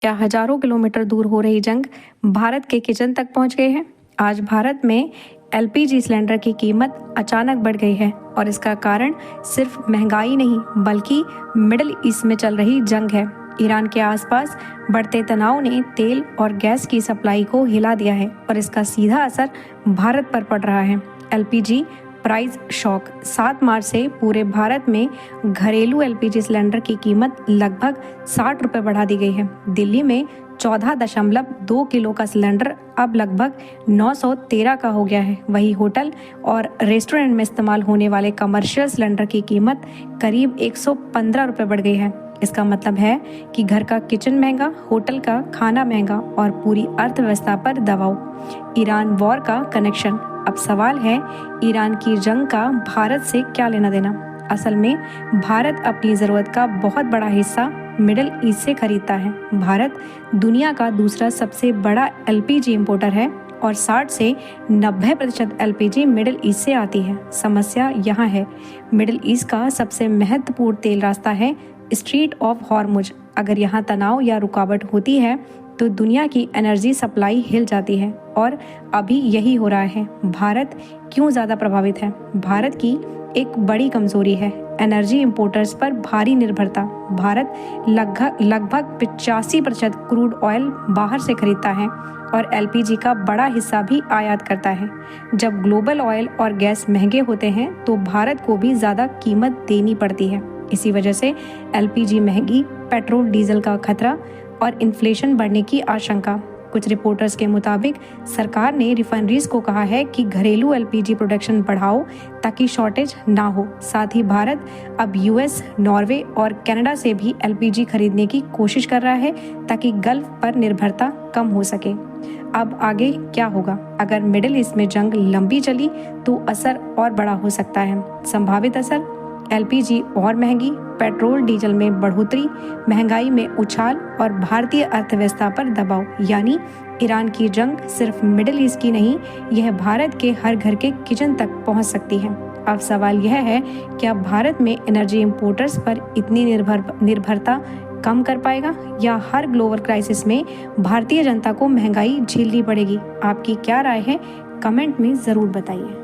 क्या हजारों किलोमीटर दूर हो रही जंग भारत के किचन तक पहुंच गई है? आज भारत में एलपीजी सिलेंडर की कीमत अचानक बढ़ गई है और इसका कारण सिर्फ महंगाई नहीं बल्कि मिडिल ईस्ट में चल रही जंग है। ईरान के आसपास बढ़ते तनाव ने तेल और गैस की सप्लाई को हिला दिया है और इसका सीधा असर भारत पर पड़ रहा है। LPG price shock. 7 मार्च से पूरे भारत में घरेलू एलपीजी सिलेंडर की कीमत लगभग 60 रुपये बढ़ा दी गई है। दिल्ली में 14.2 किलो का सिलेंडर अब लगभग 913 का हो गया है। वहीं होटल और रेस्टोरेंट में इस्तेमाल होने वाले कमर्शियल सिलेंडर की कीमत करीब 115 रुपये बढ़ गई है। इसका मतलब है कि घर का किचन महंगा, होटल का खाना महंगा और पूरी अर्थव्यवस्था पर दबाव। ईरान वॉर का कनेक्शन। अब सवाल है, ईरान की जंग का भारत से क्या लेना देना? असल में भारत अपनी ज़रूरत का बहुत बड़ा हिस्सा मिडिल ईस्ट से खरीदता है। भारत दुनिया का दूसरा सबसे बड़ा एलपीजी इंपोर्टर है और 60 से 90% एलपीजी मिडिल ईस्ट से आती है। समस्या यहाँ है, मिडिल ईस्ट का सबसे महत्वपूर्ण तेल रास्ता है स्ट्रेट ऑफ हॉर्मुज। अगर यहाँ तनाव या रुकावट होती है तो दुनिया की एनर्जी सप्लाई हिल जाती है और अभी यही हो रहा है। भारत क्यों ज़्यादा प्रभावित है? भारत की एक बड़ी कमजोरी है एनर्जी इंपोर्टर्स पर भारी निर्भरता। भारत लगभग 85% क्रूड ऑयल बाहर से खरीदता है और एलपीजी का बड़ा हिस्सा भी आयात करता है। जब ग्लोबल ऑयल और गैस महंगे होते हैं तो भारत को भी ज़्यादा कीमत देनी पड़ती है। इसी वजह से एलपीजी महंगी, पेट्रोल डीजल का खतरा और इन्फ्लेशन बढ़ने की आशंका। कुछ रिपोर्टर्स के मुताबिक सरकार ने रिफाइनरीज को कहा है कि घरेलू एलपीजी प्रोडक्शन बढ़ाओ ताकि शॉर्टेज ना हो। साथ ही भारत अब यूएस, नॉर्वे और कनाडा से भी एलपीजी खरीदने की कोशिश कर रहा है ताकि गल्फ पर निर्भरता कम हो सके। अब आगे क्या होगा? अगर मिडिल ईस्ट में जंग लंबी चली तो असर और बड़ा हो सकता है। संभावित असर: एलपीजी और महंगी, पेट्रोल डीजल में बढ़ोतरी, महंगाई में उछाल और भारतीय अर्थव्यवस्था पर दबाव। यानी ईरान की जंग सिर्फ मिडिल ईस्ट की नहीं, यह भारत के हर घर के किचन तक पहुंच सकती है। अब सवाल यह है, क्या भारत में एनर्जी इंपोर्टर्स पर इतनी निर्भरता कम कर पाएगा या हर ग्लोबल क्राइसिस में भारतीय जनता को महंगाई झेलनी पड़ेगी? आपकी क्या राय है? कमेंट में ज़रूर बताइए।